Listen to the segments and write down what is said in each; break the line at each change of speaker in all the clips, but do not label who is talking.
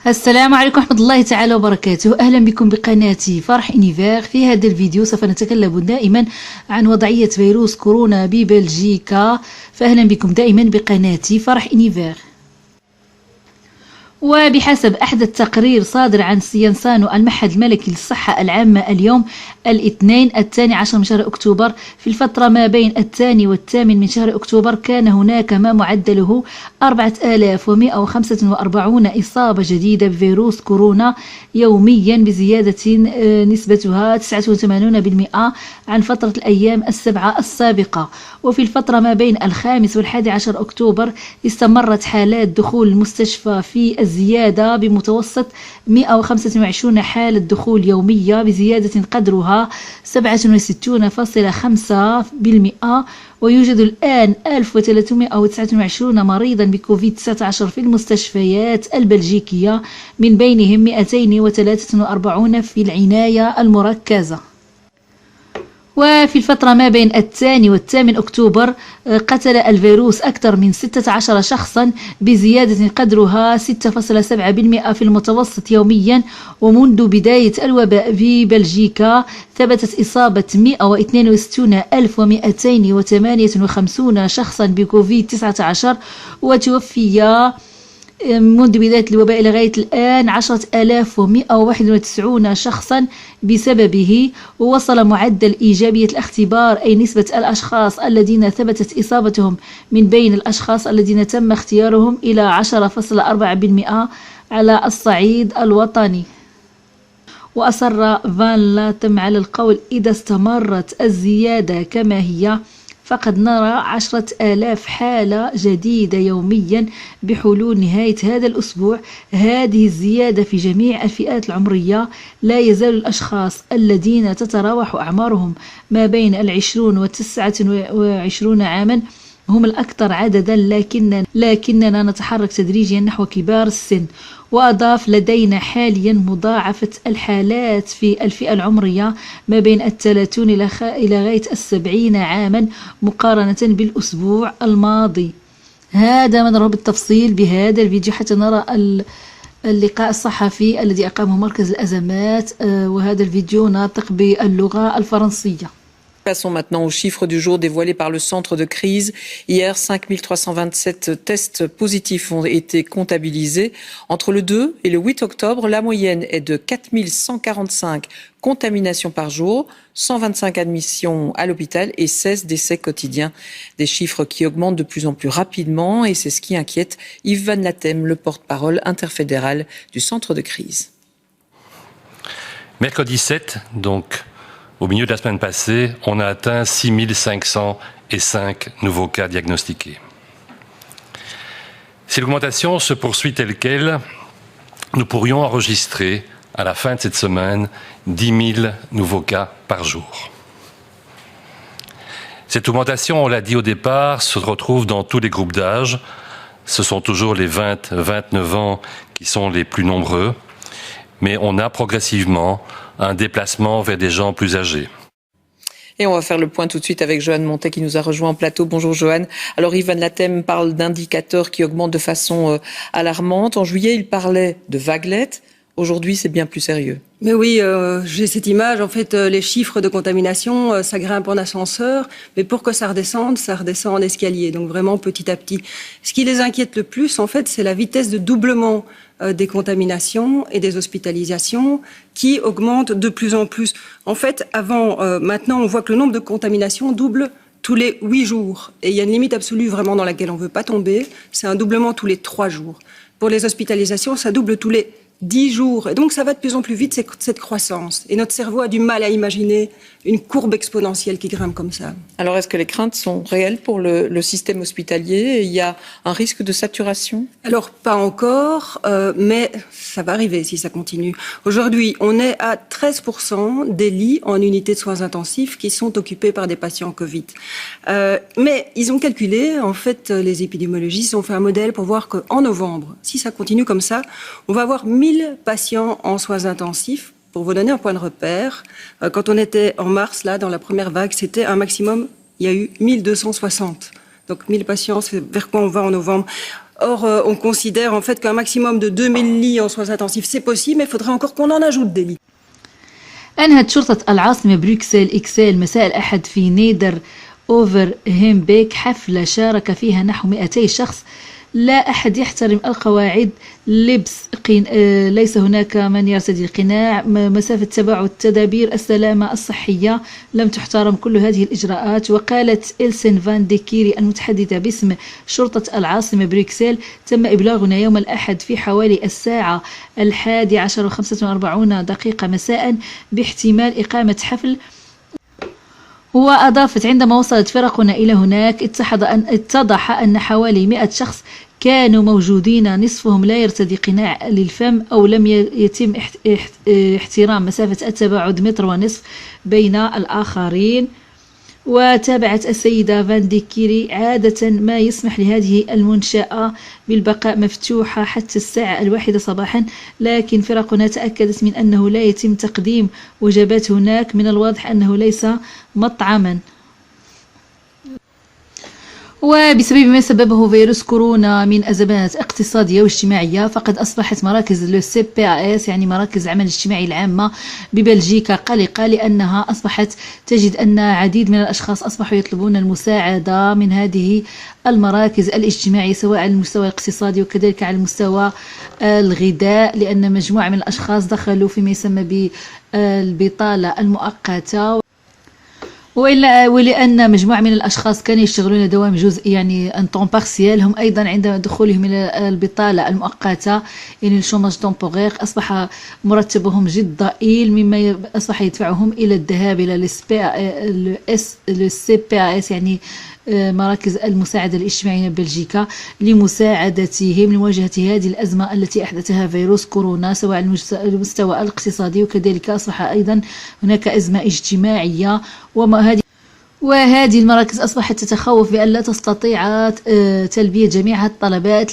السلام عليكم ورحمة الله تعالى وبركاته. أهلا بكم بقناتي فرح إنيفير. في هذا الفيديو سوف نتكلم دائما عن وضعية فيروس كورونا ببلجيكا، فأهلا بكم دائما بقناتي فرح إنيفير. وبحسب أحدث تقرير صادر عن سينسانو المعهد الملكي للصحة العامة اليوم الاثنين 12 من شهر أكتوبر، في الفترة ما بين 2 والثامن من شهر أكتوبر كان هناك ما معدله 4145 إصابة جديدة بفيروس كورونا يوميا، بزيادة نسبتها 89% عن فترة الأيام السبعة السابقة. وفي الفترة ما بين 5 و11 أكتوبر استمرت حالات دخول المستشفى في الزيادة بمتوسط 125 حالة دخول يومية، بزيادة قدرها 67.5%. ويوجد الآن 1329 مريضا بكوفيد-19 في المستشفيات البلجيكية، من بينهم 243 في العناية المركزة. وفي الفترة ما بين 2 والثامن أكتوبر قتل الفيروس أكثر من 16 شخصا، بزيادة قدرها 6.7% في المتوسط يوميا. ومنذ بداية الوباء في بلجيكا ثبتت إصابة 162,258 شخصا بكوفيد-19، وتوفي منذ بداية الوباء لغاية الآن 10,191 شخصا بسببه. ووصل معدل إيجابية الاختبار، أي نسبة الأشخاص الذين ثبتت إصابتهم من بين الأشخاص الذين تم اختيارهم، إلى 10.4% على الصعيد الوطني. وأصر فان لاتم على القول: إذا استمرت الزيادة كما هي فقد نرى 10,000 حالة جديدة يوميا بحلول نهاية هذا الأسبوع. هذه الزيادة في جميع الفئات العمرية. لا يزال الأشخاص الذين تتراوح أعمارهم ما بين 20 و29 عاما هم الأكثر عددا، لكننا نتحرك تدريجيا نحو كبار السن. وأضاف: لدينا حاليا مضاعفة الحالات في الفئة العمرية ما بين 30 إلى غاية 70 عاما مقارنة بالأسبوع الماضي. هذا ما نراه بالتفصيل بهذا الفيديو حتى نرى اللقاء الصحفي الذي أقامه مركز الأزمات، وهذا الفيديو ناطق باللغة الفرنسية.
Passons maintenant aux chiffres du jour dévoilés par le centre de crise. Hier, 5327 tests positifs ont été comptabilisés. Entre le 2 et le 8 octobre, la moyenne est de 4145 contaminations par jour, 125 admissions à l'hôpital et 16 décès quotidiens. Des chiffres qui augmentent de plus en plus rapidement, et c'est ce qui inquiète Yves Van Latem, le porte-parole interfédéral du centre de crise.
Mercredi 7, donc au milieu de la semaine passée, on a atteint 6505 nouveaux cas diagnostiqués. Si l'augmentation se poursuit telle qu'elle, nous pourrions enregistrer à la fin de cette semaine 10 000 nouveaux cas par jour. Cette augmentation, on l'a dit au départ, se retrouve dans tous les groupes d'âge. Ce sont toujours les 20-29 ans qui sont les plus nombreux, mais on a progressivement un déplacement vers des gens plus âgés.
Et on va faire le point tout de suite avec Johan Montet qui nous a rejoint en plateau. Bonjour Johan. Alors Yves Van Latem parle d'indicateurs qui augmentent de façon alarmante. En juillet, il parlait de vaguelettes. Aujourd'hui, c'est bien plus sérieux.
Mais oui, j'ai cette image. En fait, les chiffres de contamination, ça grimpe en ascenseur. Mais pour que ça redescende en escalier. Donc vraiment petit à petit. Ce qui les inquiète le plus, en fait, c'est la vitesse de doublement des contaminations et des hospitalisations qui augmentent de plus en plus. En fait, maintenant, on voit que le nombre de contaminations double tous les 8 jours. Et il y a une limite absolue vraiment dans laquelle on ne veut pas tomber. C'est un doublement tous les 3 jours. Pour les hospitalisations, ça double tous les 10 jours. Et donc, ça va de plus en plus vite, cette croissance. Et notre cerveau a du mal à imaginer une courbe exponentielle qui grimpe comme ça.
Alors, est-ce que les craintes sont réelles pour le système hospitalier? Il y a un risque de saturation?
Alors, pas encore, mais ça va arriver si ça continue. Aujourd'hui, on est à 13% des lits en unité de soins intensifs qui sont occupés par des patients Covid. Mais ils ont calculé, en fait, les épidémiologistes ont fait un modèle pour voir qu'en novembre, si ça continue comme ça, on va avoir 1000 patients en soins intensifs. Pour vous donner un point de repère, quand on était en mars, là, dans la première vague, c'était un maximum, il y a eu 1260. Donc 1000 patients, c'est vers quoi on va en novembre. Or, on considère en fait qu'un maximum de 2000 lits en soins intensifs, c'est possible, mais il faudrait encore qu'on en ajoute des lits.
أنهت شرطة العاصمة بروكسل إكسال مساء الأحد في نيدر أوفر هيمبيك حفلة شارك فيها نحو 200 شخص. لا أحد يحترم القواعد. ليس هناك من يرتدي القناع، مسافة تباعد، تدابير السلامة الصحية لم تحترم كل هذه الإجراءات. وقالت إلسن فان ديكيري المتحدثة باسم شرطة العاصمة بروكسل: تم إبلاغنا يوم الأحد في حوالي الساعة 11:45 مساء باحتمال إقامة حفل. وأضافت: عندما وصلت فرقنا إلى هناك اتضح أن حوالي 100 شخص كانوا موجودين، نصفهم لا يرتدي قناع للفم أو لم يتم احترام مسافة التباعد 1.5 متر بين الآخرين. وتابعت السيدة فان ديكيري: عادة ما يسمح لهذه المنشأة بالبقاء مفتوحة حتى الساعة 1 صباحا، لكن فرقنا تأكدت من أنه لا يتم تقديم وجبات هناك. من الواضح أنه ليس مطعما. وبسبب ما سببه فيروس كورونا من أزمات اقتصادية واجتماعية، فقد أصبحت مراكز لو سي بي اس يعني مراكز العمل الاجتماعي العامة ببلجيكا قلقة، لأنها أصبحت تجد أن عديد من الأشخاص أصبحوا يطلبون المساعدة من هذه المراكز الاجتماعية، سواء على المستوى الاقتصادي وكذلك على المستوى الغذاء، لأن مجموعة من الأشخاص دخلوا فيما يسمى بالبطالة المؤقتة، ولأن مجموعة من الأشخاص كانوا يشتغلون دوام جزئي يعني ان طون بارسيال، هم أيضا عند دخولهم إلى البطالة المؤقتة يعني الشوماج تومبوغير أصبح مرتبهم جد ضئيل، مما أصبح يدفعهم إلى الذهاب إلى السي بي اس يعني مراكز المساعدة الاجتماعية بلجيكا لمساعدتهم لمواجهة هذه الأزمة التي أحدثها فيروس كورونا، سواء على المستوى الاقتصادي وكذلك أصبح أيضا هناك أزمة اجتماعية. وهذه المراكز أصبحت تتخوف بأن لا تستطيع تلبية جميع الطلبات،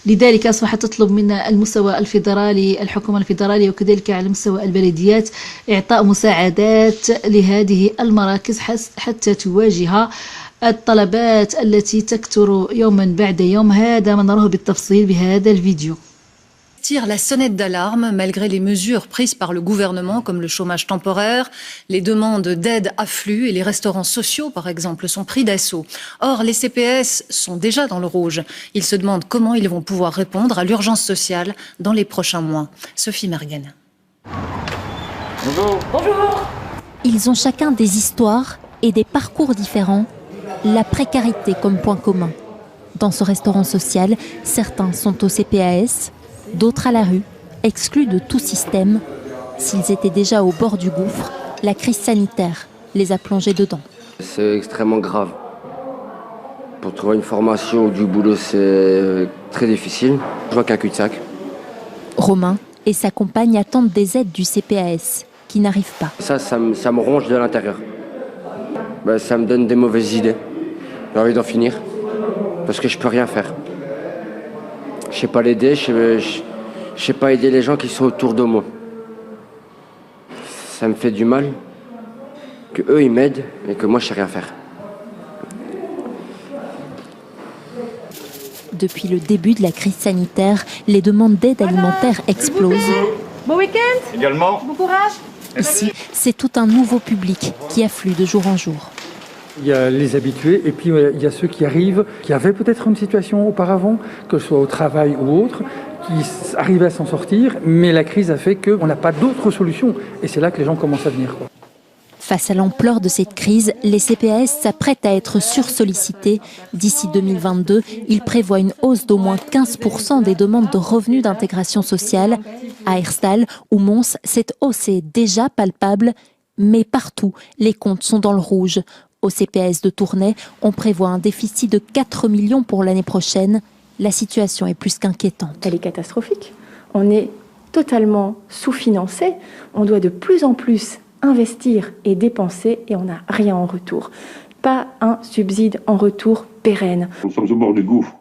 لذلك أصبحت تطلب من المستوى الفيدرالي الحكومة الفيدرالية وكذلك على مستوى البلديات إعطاء مساعدات لهذه المراكز حتى تواجه الطلبات التي تكثر يوما بعد يوم. هذا ما نراه بالتفصيل بهذا الفيديو.
Tire la sonnette d'alarme malgré les mesures prises par le gouvernement comme le chômage temporaire. Les demandes d'aide affluent et les restaurants sociaux, par exemple, sont pris d'assaut. Or, les CPS sont déjà dans le rouge. Ils se demandent comment ils vont pouvoir répondre à l'urgence sociale dans les prochains mois. Sophie Mergen.
Bonjour.
Bonjour. Ils ont chacun des histoires et des parcours différents. La précarité comme point commun. Dans ce restaurant social, certains sont au CPAS, d'autres à la rue, exclus de tout système. S'ils étaient déjà au bord du gouffre, la crise sanitaire les a plongés dedans.
C'est extrêmement grave. Pour trouver une formation ou du boulot, c'est très difficile. Je vois qu'un cul-de-sac.
Romain et sa compagne attendent des aides du CPAS qui n'arrivent pas.
Ça me ronge de l'intérieur. Ça me donne des mauvaises idées. J'ai envie d'en finir. Parce que je peux rien faire. Je sais pas l'aider, je sais pas aider les gens qui sont autour de moi. Ça me fait du mal que eux ils m'aident et que moi je sais rien faire.
Depuis le début de la crise sanitaire, les demandes d'aide alimentaire explosent.
Bon week-end.
Également.
Bon courage.
Ici, c'est tout un nouveau public qui afflue de jour en jour.
Il y a les habitués et puis il y a ceux qui arrivent, qui avaient peut-être une situation auparavant, que ce soit au travail ou autre, qui arrivaient à s'en sortir, mais la crise a fait qu'on n'a pas d'autre solution. Et c'est là que les gens commencent à venir.
Face à l'ampleur de cette crise, les CPAS s'apprêtent à être sursollicités. D'ici 2022, ils prévoient une hausse d'au moins 15% des demandes de revenus d'intégration sociale. À Herstal ou Mons, cette hausse est déjà palpable, mais partout, les comptes sont dans le rouge. Au CPAS de Tournai, on prévoit un déficit de 4 millions pour l'année prochaine. La situation est plus qu'inquiétante.
Elle est catastrophique. On est totalement sous-financé. On doit de plus en plus investir et dépenser et on n'a rien en retour. Pas un subside en retour pérenne.
Nous sommes au bord du gouffre.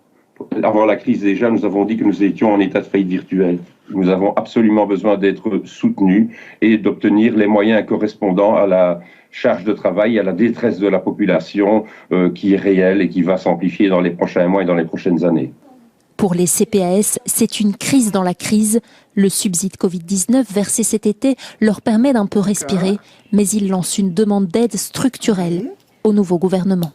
Avant la crise déjà, nous avons dit que nous étions en état de faillite virtuelle. Nous avons absolument besoin d'être soutenus et d'obtenir les moyens correspondants à la charge de travail, à la détresse de la population qui est réelle et qui va s'amplifier dans les prochains mois et dans les prochaines années.
Pour les CPAS, c'est une crise dans la crise. Le subside Covid-19 versé cet été leur permet d'un peu respirer, mais ils lancent une demande d'aide structurelle au nouveau gouvernement.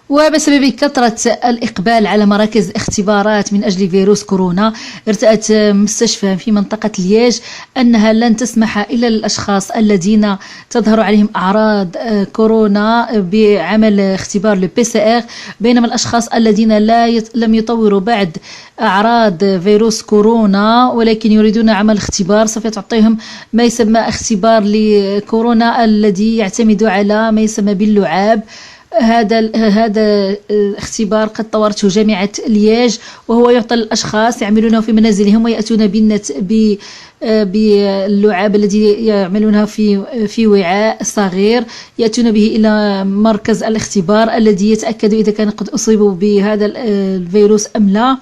وبسبب كثرة الإقبال على مراكز الاختبارات من أجل فيروس كورونا ارتأت مستشفى في منطقة لييج أنها لن تسمح إلا للأشخاص الذين تظهر عليهم أعراض كورونا بعمل اختبار لو PCR، بينما الأشخاص الذين لم يطوروا بعد أعراض فيروس كورونا ولكن يريدون عمل اختبار سوف تعطيهم ما يسمى اختبار لكورونا الذي يعتمد على ما يسمى باللعاب. هذا اختبار قد طورته جامعة لييج، وهو يعطى الأشخاص يعملونه في منازلهم ويأتون باللعاب الذي يعملونها في وعاء صغير، يأتون به إلى مركز الاختبار الذي يتأكد إذا كان قد أصيبوا بهذا الفيروس أم لا.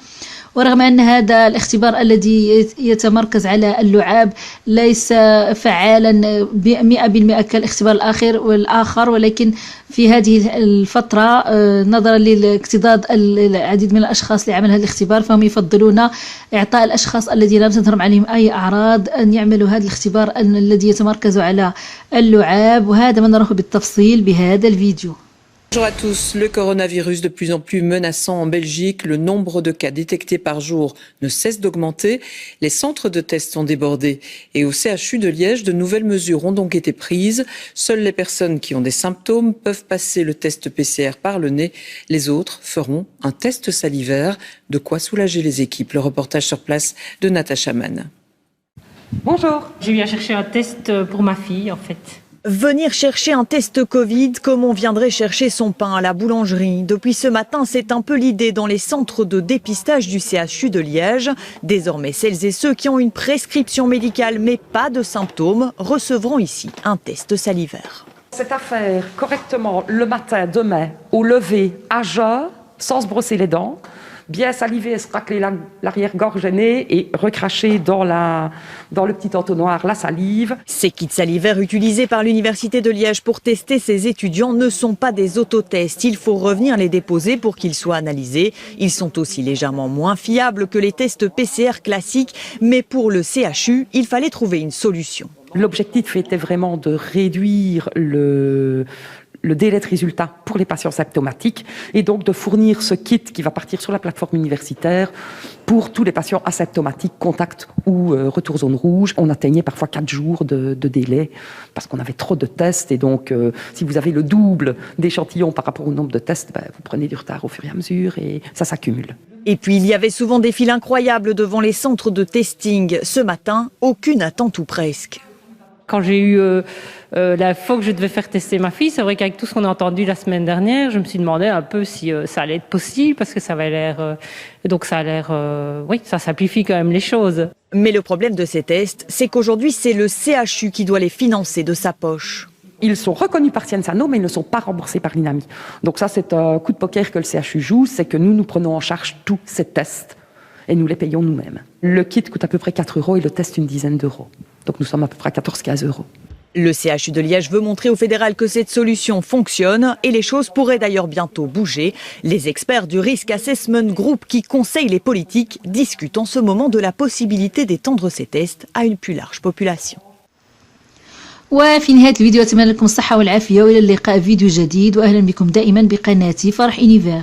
ورغم أن هذا الاختبار الذي يتمركز على اللعاب ليس فعالا 100% كالاختبار الآخر، ولكن في هذه الفترة نظرا لاكتضاد العديد من الأشخاص لعمل هذا الاختبار فهم يفضلون إعطاء الأشخاص الذين لم تظهر عليهم أي أعراض أن يعملوا هذا الاختبار الذي يتمركز على اللعاب، وهذا ما نراه بالتفصيل بهذا الفيديو.
Bonjour à tous. Le coronavirus de plus en plus menaçant en Belgique. Le nombre de cas détectés par jour ne cesse d'augmenter. Les centres de tests sont débordés. Et au CHU de Liège, de nouvelles mesures ont donc été prises. Seules les personnes qui ont des symptômes peuvent passer le test PCR par le nez. Les autres feront un test salivaire. De quoi soulager les équipes. Le reportage sur place de Natacha Mann.
Bonjour. Je viens chercher un test pour ma fille, en fait.
Venir chercher un test Covid comme on viendrait chercher son pain à la boulangerie. Depuis ce matin, c'est un peu l'idée dans les centres de dépistage du CHU de Liège. Désormais, celles et ceux qui ont une prescription médicale mais pas de symptômes recevront ici un test salivaire.
C'est à faire correctement le matin, demain, au lever, à jeun, sans se brosser les dents. Bien saliver, se racler l'arrière-gorge et nez et recracher dans le petit entonnoir la salive.
Ces kits salivaires utilisés par l'Université de Liège pour tester ses étudiants ne sont pas des autotests. Il faut revenir les déposer pour qu'ils soient analysés. Ils sont aussi légèrement moins fiables que les tests PCR classiques. Mais pour le CHU, il fallait trouver une solution.
L'objectif était vraiment de réduire le délai de résultat pour les patients symptomatiques et donc de fournir ce kit qui va partir sur la plateforme universitaire pour tous les patients asymptomatiques, contacts ou retour zone rouge. On atteignait parfois 4 jours de délai parce qu'on avait trop de tests et donc si vous avez le double d'échantillons par rapport au nombre de tests, vous prenez du retard au fur et à mesure et ça s'accumule.
Et puis il y avait souvent des files incroyables devant les centres de testing. Ce matin, aucune attente ou presque.
Quand j'ai eu l'info que je devais faire tester ma fille, c'est vrai qu'avec tout ce qu'on a entendu la semaine dernière, je me suis demandé un peu si ça allait être possible parce que ça avait l'air... donc ça a l'air... oui, ça simplifie quand même les choses.
Mais le problème de ces tests, c'est qu'aujourd'hui, c'est le CHU qui doit les financer de sa poche.
Ils sont reconnus par Sciensano, mais ils ne sont pas remboursés par l'INAMI. Donc ça, c'est un coup de poker que le CHU joue, c'est que nous prenons en charge tous ces tests et nous les payons nous-mêmes. Le kit coûte à peu près 4 € et le test une dizaine d'euros. Donc nous sommes à peu près à 14-15 €.
Le CHU de Liège veut montrer au fédéral que cette solution fonctionne et les choses pourraient d'ailleurs bientôt bouger. Les experts du Risk Assessment Group qui conseillent les politiques discutent en ce moment de la possibilité d'étendre ces tests à une plus large population.
وفي نهاية الفيديو أتمنى لكم الصحة والعافية وإلى اللقاء في فيديو جديد وأهلا بكم دائما بقناتي فرح إونيفير.